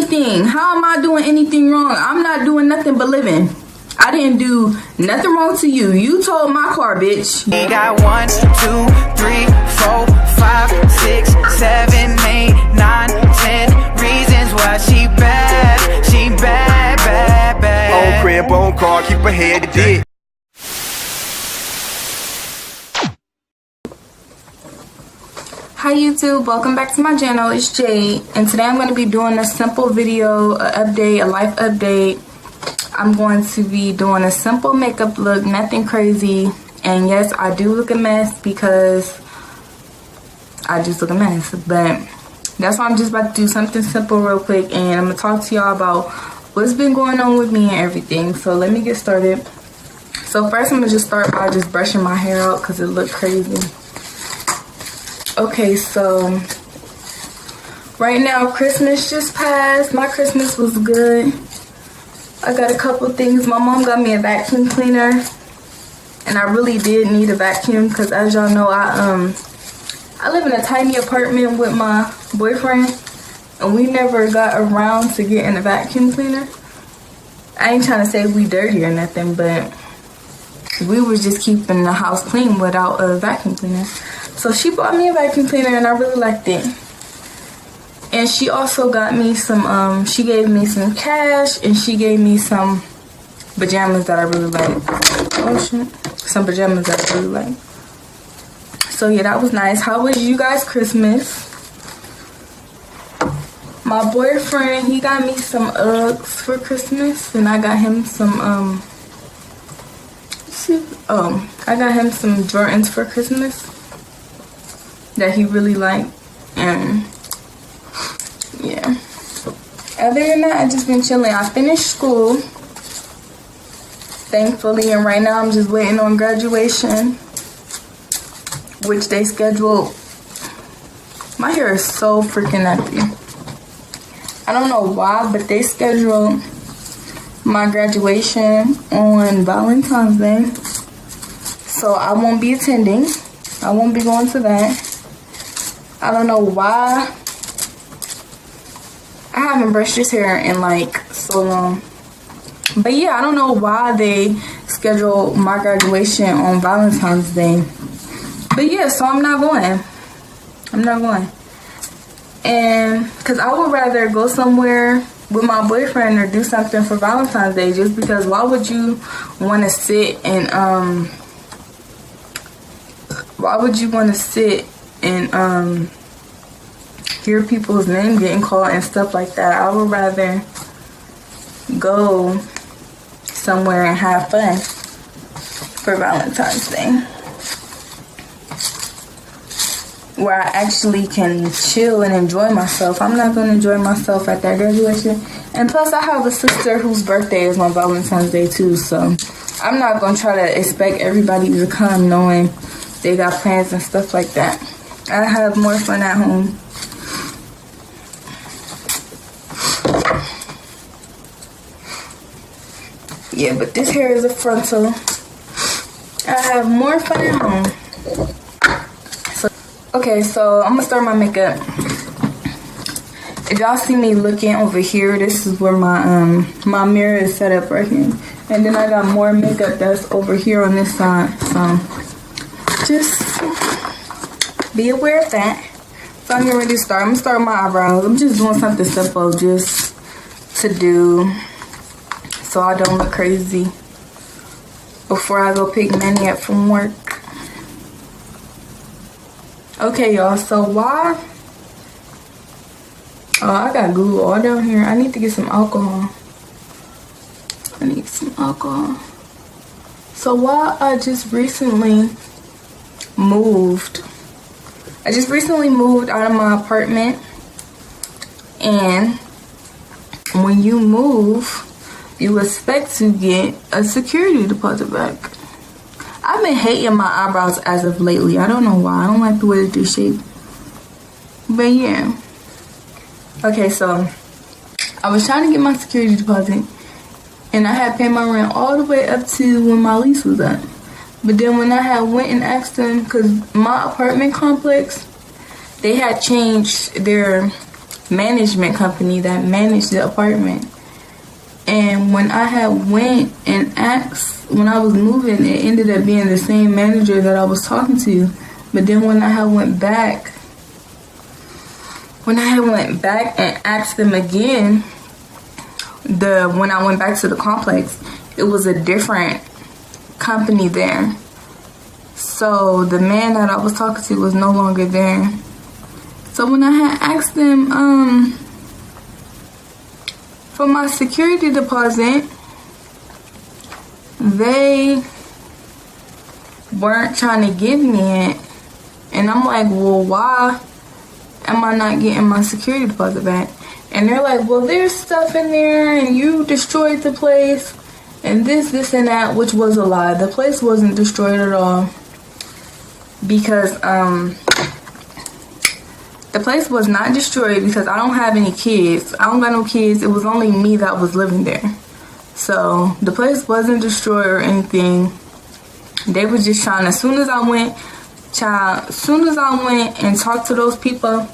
anything. How am I doing anything wrong? I'm not doing nothing but living. I didn't do nothing wrong to you. You told my car, bitch. We got 1, 2, 3, 4, 5, 6, 7, 8, 9, 10 reasons why she bad. She bad, bad, bad. On crib, on car, keep her head to dick. Hi YouTube, welcome back to my channel. It's Jade, and today I'm going to be doing a simple video, a life update. I'm going to be doing a simple makeup look, nothing crazy. And yes, I do look a mess because I just look a mess. But that's why I'm just about to do something simple real quick. And I'm going to talk to y'all about what's been going on with me and everything. So let me get started. So first I'm going to just start by just brushing my hair out because it looked crazy. Okay, so right now Christmas just passed. My Christmas was good. I got a couple things. My mom got me a vacuum cleaner, and I really did need a vacuum because, as y'all know, I live in a tiny apartment with my boyfriend, and we never got around to getting a vacuum cleaner. I ain't trying to say we dirty or nothing, but we was just keeping the house clean without a vacuum cleaner. So she bought me a vacuum cleaner, and I really liked it. And she also got me some, she gave me some cash, and she gave me some pajamas that I really like. Oh shit. Some pajamas that I really like. So yeah, that was nice. How was you guys' Christmas? My boyfriend, he got me some Uggs for Christmas, and I got him some, I got him some Jordans for Christmas that he really liked. And yeah, other than that, I just been chilling. I finished school, thankfully, and right now I'm just waiting on graduation, which they scheduled. My hair is so freaking nappy. I don't know why, but they scheduled my graduation on Valentine's Day, so I won't be attending. I won't be going to that. I don't know why. I haven't brushed this hair in like so long. But yeah, I don't know why they scheduled my graduation on Valentine's Day. But yeah, so I'm not going. I'm not going. And because I would rather go somewhere with my boyfriend or do something for Valentine's Day, just because why would you want to sit and hear people's name getting called and stuff like that? I would rather go somewhere and have fun for Valentine's Day, where I actually can chill and enjoy myself. I'm not going to enjoy myself at that graduation. And plus, I have a sister whose birthday is on Valentine's Day too, so I'm not going to try to expect everybody to come knowing they got plans and stuff like that. I have more fun at home. Yeah, but this hair is a frontal. I have more fun at home. Okay, so I'm gonna start my makeup. If y'all see me looking over here, this is where my my mirror is set up right here. And then I got more makeup that's over here on this side. So just be aware of that. So I'm getting ready to start. I'm gonna start with my eyebrows. I'm just doing something simple just to do so I don't look crazy before I go pick Manny up from work. Okay, y'all, so why? Oh, I got glue all down here. I need to get some alcohol. I need some alcohol. So why I just recently moved. I just recently moved out of my apartment. And when you move, you expect to get a security deposit back. I've been hating my eyebrows as of lately. I don't know why. I don't like the way that they shape. But yeah. Okay, so I was trying to get my security deposit, and I had paid my rent all the way up to when my lease was up. But then when I had went and asked them, because my apartment complex, they had changed their management company that managed the apartment. And when I had went and asked, when I was moving, it ended up being the same manager that I was talking to. But then when I had went back and asked them again, when I went back to the complex, it was a different company there. So the man that I was talking to was no longer there. So when I had asked them for my security deposit, they weren't trying to give me it. And I'm like, well, why am I not getting my security deposit back? And they're like, well, there's stuff in there and you destroyed the place and this and that, which was a lie. The place wasn't destroyed at all, because the place was not destroyed because I don't have any kids. I don't got no kids. It was only me that was living there. So the place wasn't destroyed or anything. They were just trying, as soon as I went and talked to those people,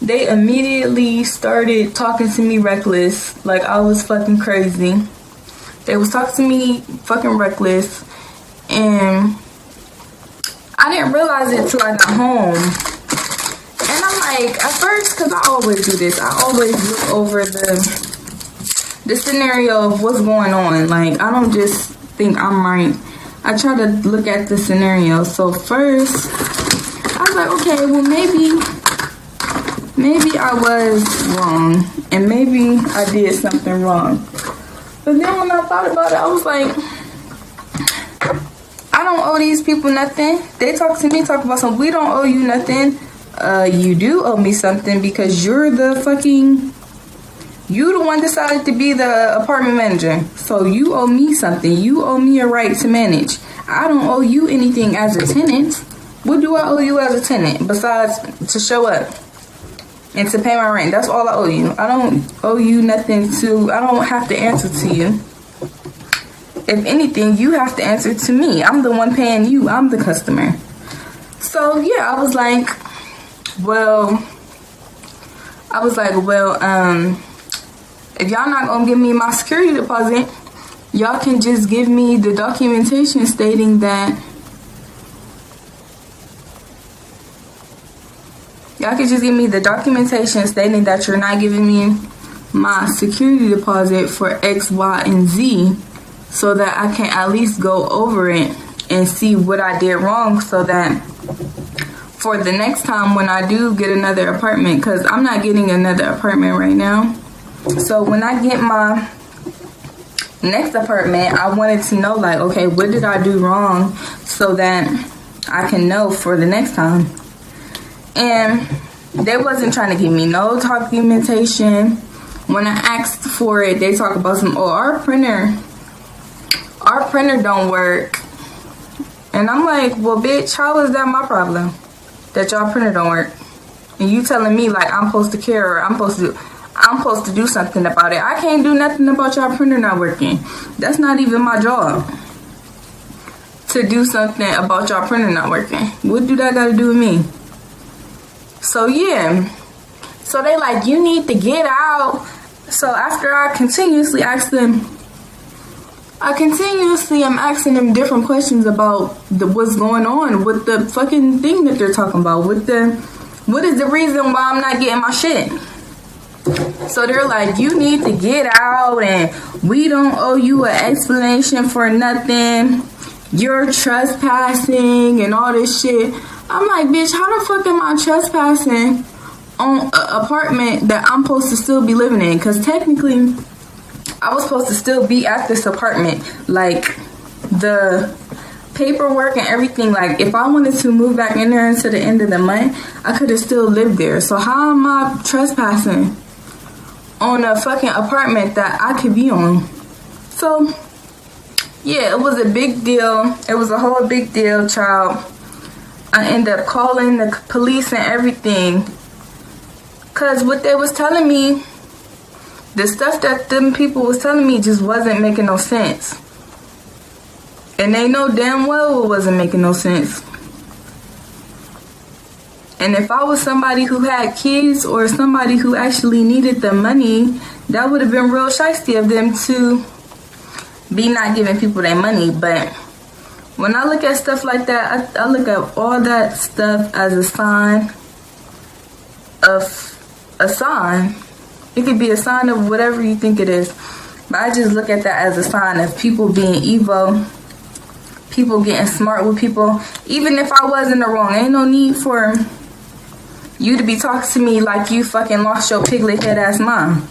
they immediately started talking to me reckless, like I was fucking crazy. They was talking to me fucking reckless, and I didn't realize it till I got home. And I'm like, at first, because I always do this, I always look over the scenario of what's going on. Like, I don't just think I'm right. I try to look at the scenario. So first, I was like, okay, well, maybe I was wrong, and maybe I did something wrong. But then when I thought about it, I was like, I don't owe these people nothing. They talk to me, talk about something. We don't owe you nothing. You do owe me something because you're the one decided to be the apartment manager. So you owe me something. You owe me a right to manage. I don't owe you anything as a tenant. What do I owe you as a tenant besides to show up and to pay my rent? That's all I owe you. I don't owe you nothing I don't have to answer to you. If anything, you have to answer to me. I'm the one paying you. I'm the customer. So yeah, I was like, well, if y'all not gonna give me my security deposit, y'all can just give me the documentation stating that you're not giving me my security deposit for X, Y, and Z, so that I can at least go over it and see what I did wrong, so that for the next time when I do get another apartment, because I'm not getting another apartment right now. So when I get my next apartment, I wanted to know, like, okay, what did I do wrong so that I can know for the next time. And they wasn't trying to give me no documentation. When I asked for it, they talk about our printer don't work. And I'm like, well, bitch, how is that my problem that y'all printer don't work? And you telling me like I'm supposed to care, or I'm supposed to do something about it. I can't do nothing about y'all printer not working. That's not even my job to do something about y'all printer not working. What do that got to do with me? So yeah, so they like, you need to get out. So after I continuously am asking them different questions about what's going on with the fucking thing that they're talking about. What is the reason why I'm not getting my shit? So they're like, you need to get out, and we don't owe you an explanation for nothing. You're trespassing and all this shit. I'm like, bitch, how the fuck am I trespassing on an apartment that I'm supposed to still be living in? Because technically, I was supposed to still be at this apartment. Like, the paperwork and everything, like, if I wanted to move back in there until the end of the month, I could have still lived there. So how am I trespassing on a fucking apartment that I could be on? So, yeah, it was a big deal. It was a whole big deal, child. I ended up calling the police and everything. Because what they was telling me, the stuff that them people was telling me just wasn't making no sense. And they know damn well it wasn't making no sense. And if I was somebody who had kids or somebody who actually needed the money, that would have been real shiesty of them to be not giving people their money. But when I look at stuff like that, I look at all that stuff as a sign of a sign. It could be a sign of whatever you think it is. But I just look at that as a sign of people being evil, people getting smart with people. Even if I was in the wrong, ain't no need for you to be talking to me like you fucking lost your piglet head ass mom.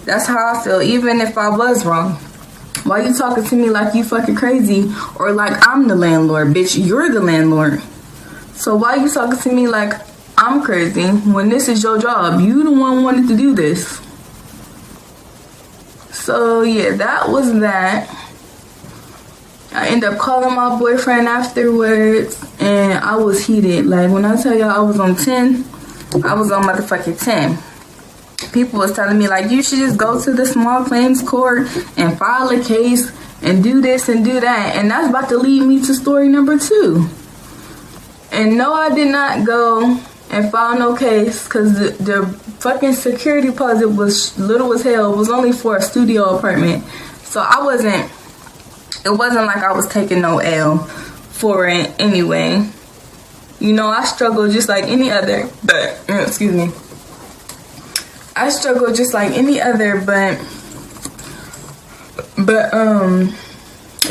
That's how I feel, even if I was wrong. Why you talking to me like you fucking crazy or like I'm the landlord? Bitch, you're the landlord. So why you talking to me like I'm crazy when this is your job? You the one wanted to do this. So yeah, that was that. I ended up calling my boyfriend afterwards and I was heated. Like when I tell y'all I was on 10, I was on motherfucking 10. People was telling me like, you should just go to the small claims court and file a case and do this and do that. And that's about to lead me to story number 2. And no, I did not go and file no case because the fucking security deposit was little as hell. It was only for a studio apartment. So it wasn't like I was taking no L for it anyway. You know, I struggle just like any other, but, excuse me. I struggle just like any other, but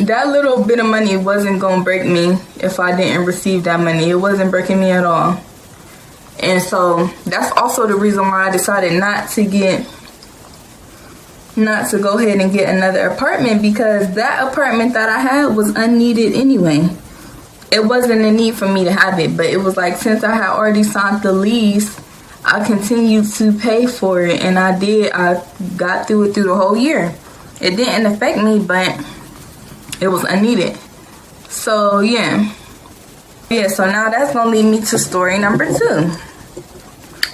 that little bit of money wasn't gonna break me if I didn't receive that money. It wasn't breaking me at all. And so that's also the reason why I decided not to go ahead and get another apartment, because that apartment that I had was unneeded anyway. It wasn't a need for me to have it, but it was like since I had already signed the lease, I continued to pay for it, and I got through it through the whole year. It didn't affect me, but it was unneeded. So yeah, so now that's gonna lead me to story number 2.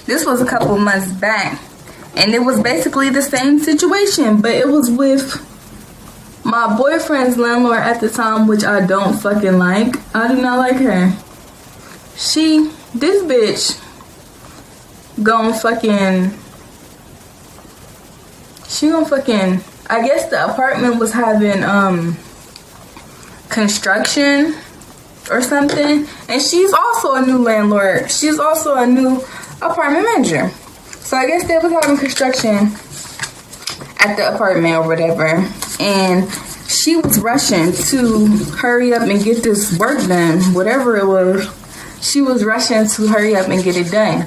This was a couple months back, and it was basically the same situation, but it was with my boyfriend's landlord at the time, which I don't fucking like. I do not like her. This bitch gonna fucking, I guess the apartment was having construction or something, and she's also a new landlord. She's also a new apartment manager. So I guess they was having construction at the apartment or whatever, and she was rushing to hurry up and get this work done, whatever it was. She was rushing to hurry up and get it done,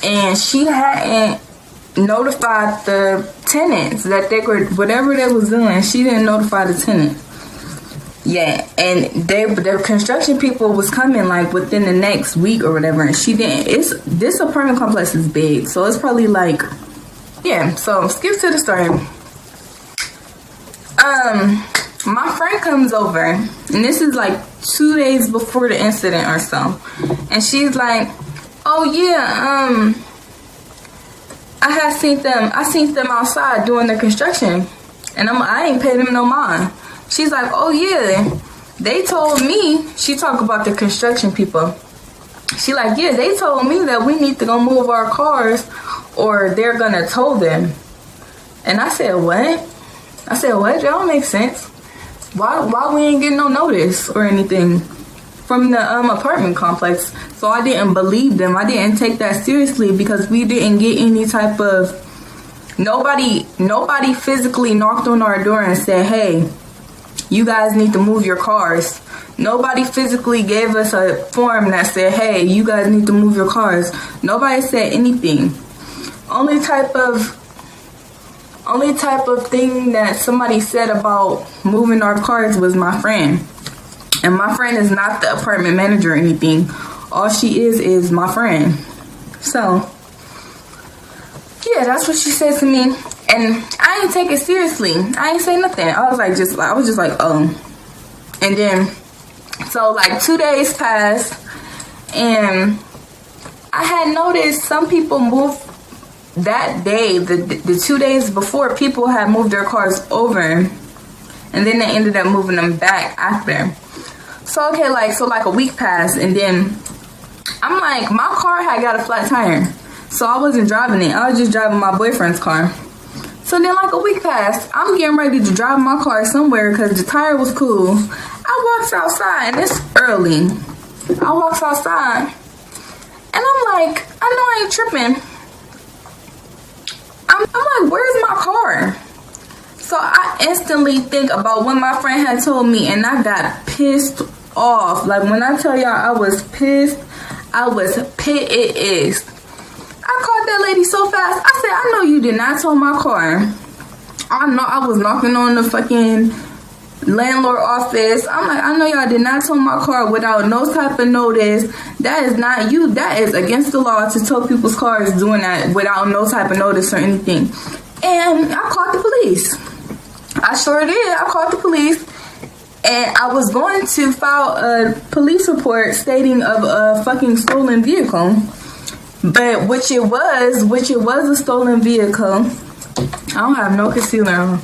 and she hadn't notified the tenants that they were, whatever they was doing, she didn't notify the tenant. Yeah, and the construction people was coming like within the next week or whatever, and she didn't. This apartment complex is big, so it's probably like, yeah. So skip to the story. My friend comes over, and this is like 2 days before the incident or so, and she's like, "Oh yeah, I seen them outside doing the construction, and I ain't paid them no mind." She's like, "Oh yeah, they told me," she talk about the construction people. She like, "Yeah, they told me that we need to go move our cars or they're gonna tow them." And I said, "What?" That don't make sense. Why we ain't getting no notice or anything from the apartment complex? So I didn't believe them. I didn't take that seriously because we didn't get any type of, nobody physically knocked on our door and said, "Hey, you guys need to move your cars." Nobody physically gave us a form that said, "Hey, you guys need to move your cars." Nobody said anything. Only type of thing that somebody said about moving our cars was my friend. And my friend is not the apartment manager or anything. All she is my friend. So, yeah, that's what she said to me. And I didn't take it seriously. I ain't say nothing. I was just like, oh. And then, so like 2 days passed, and I had noticed some people moved that day, the 2 days before, people had moved their cars over, and then they ended up moving them back after. So okay, like a week passed, and then I'm like, my car had got a flat tire. So I wasn't driving it. I was just driving my boyfriend's car. So then like a week passed. I'm getting ready to drive my car somewhere because the tire was cool. I walks outside and it's early. I walks outside and I'm like, I know I ain't tripping. I'm like, where's my car? So I instantly think about what my friend had told me and I got pissed off. Like when I tell y'all I was pissed, I was pissed. I called that lady so fast. I said, I know you did not tow my car. I know I was knocking on the fucking landlord office. I'm like, I know y'all did not tow my car without no type of notice. That is not you. That is against the law to tow people's cars doing that without no type of notice or anything. And I called the police. I sure did. I called the police. And I was going to file a police report stating of a fucking stolen vehicle. But which it was a stolen vehicle. I don't have no concealer on.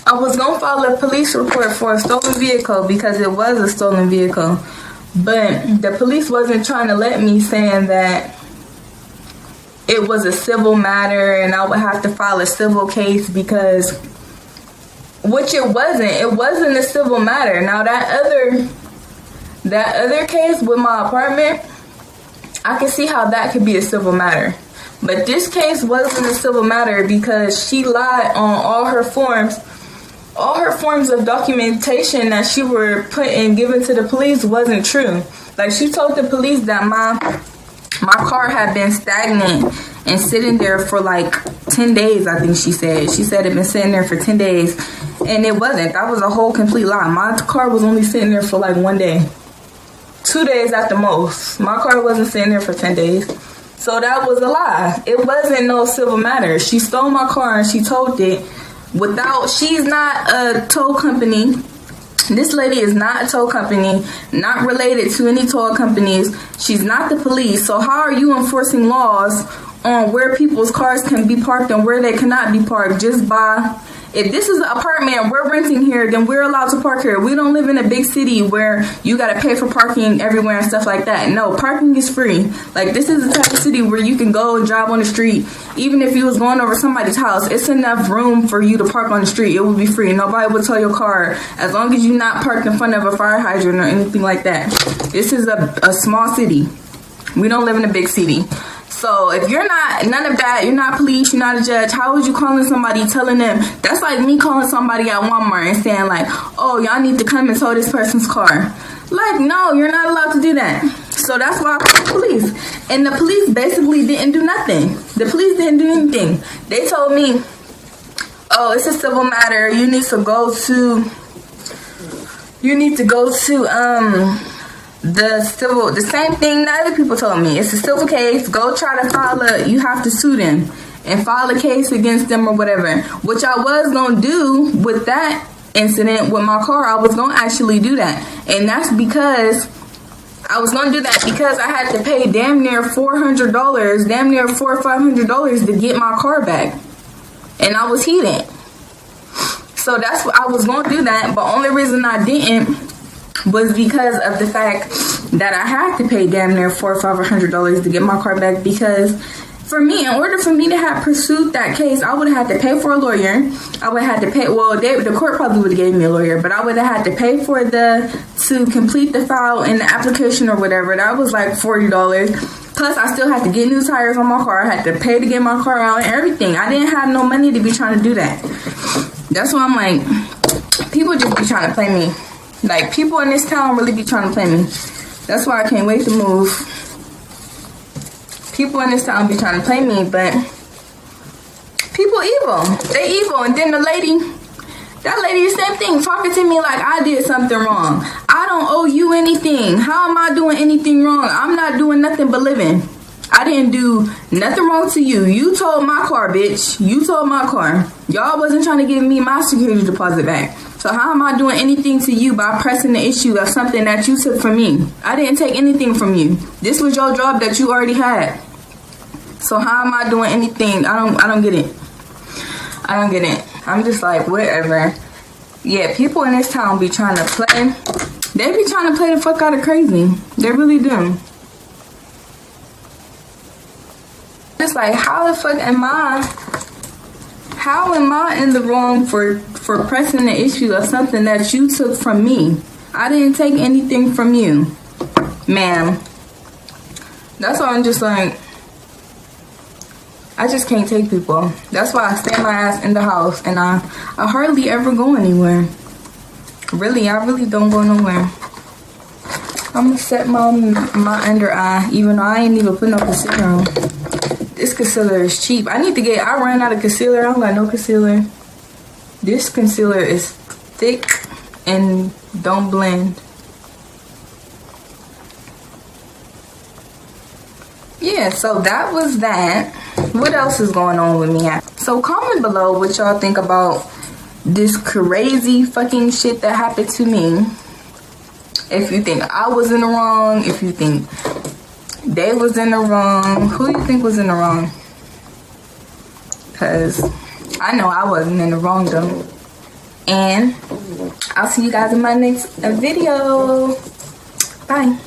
I was gonna file a police report for a stolen vehicle because it was a stolen vehicle. But the police wasn't trying to let me, saying that it was a civil matter and I would have to file a civil case because, which it wasn't a civil matter. Now that other case with my apartment, I can see how that could be a civil matter. But this case wasn't a civil matter because she lied on all her forms. All her forms of documentation that she were put and given to the police wasn't true. Like she told the police that my car had been stagnant and sitting there for like 10 days, I think she said. She said it had been sitting there for 10 days. And it wasn't. That was a whole complete lie. My car was only sitting there for like 1 day. 2 days at the most. My car wasn't sitting there for 10 days. So that was a lie. It wasn't no civil matter. She stole my car and she towed it without, she's not a tow company. This lady is not a tow company, not related to any tow companies. She's not the police. So how are you enforcing laws on where people's cars can be parked and where they cannot be parked just by, if this is an apartment we're renting here, then we're allowed to park here. We don't live in a big city where you got to pay for parking everywhere and stuff like that. No, parking is free. Like this is the type of city where you can go and drive on the street. Even if you was going over somebody's house, it's enough room for you to park on the street. It would be free. Nobody would tow your car as long as you're not parked in front of a fire hydrant or anything like that. This is a small city. We don't live in a big city. So if you're not none of that, you're not police, you're not a judge, how would you calling somebody, telling them? That's like me calling somebody at Walmart and saying like, oh, y'all need to come and tow this person's car. Like, no, you're not allowed to do that. So that's why I called the police. And the police basically didn't do nothing. The police didn't do anything. They told me, oh, it's a civil matter. You need to go to the same thing that other people told me. It's a civil case. Go try to you have to sue them and file a case against them or whatever. Which I was going to do with that incident with my car. I was going to actually do that. And that's because I was going to do that because I had to pay damn near $400, damn near $400 or $500 to get my car back. And I was heated. So that's what I was going to do that. But only reason I didn't was because of the fact that I had to pay damn near $400 or $500 to get my car back. Because for me, in order for me to have pursued that case, I would have had to pay for a lawyer. I would have had to pay, well, the court probably would have gave me a lawyer, but I would have had to pay for to complete the file and the application or whatever. That was like $40. Plus, I still had to get new tires on my car. I had to pay to get my car out and everything. I didn't have no money to be trying to do that. That's why I'm like, people just be trying to play me. Like, people in this town really be trying to play me. That's why I can't wait to move. People in this town be trying to play me, but people evil. They evil. And then that lady, the same thing, talking to me like I did something wrong. I don't owe you anything. How am I doing anything wrong? I'm not doing nothing but living. I didn't do nothing wrong to you. You told my car, bitch. You told my car. Y'all wasn't trying to give me my security deposit back. So how am I doing anything to you by pressing the issue of something that you took from me? I didn't take anything from you. This was your job that you already had. So how am I doing anything? I don't get it. I don't get it. I'm just like, whatever. Yeah, people in this town be trying to play. They be trying to play the fuck out of crazy. They really do. It's like, how the fuck am I in the wrong for pressing the issue of something that you took from me? I didn't take anything from you, ma'am. That's why I'm just like, I just can't take people. That's why I stay my ass in the house, and I hardly ever go anywhere. Really, I really don't go nowhere. I'm gonna set my under eye, even though I ain't even put no concealer on. This concealer is cheap. I ran out of concealer. I don't got no concealer. This concealer is thick and don't blend. Yeah, so that was that. What else is going on with me? So comment below what y'all think about this crazy fucking shit that happened to me. If you think I was in the wrong, if you think they was in the wrong, who do you think was in the wrong? Because I know I wasn't in the wrong though. And I'll see you guys in my next video. Bye.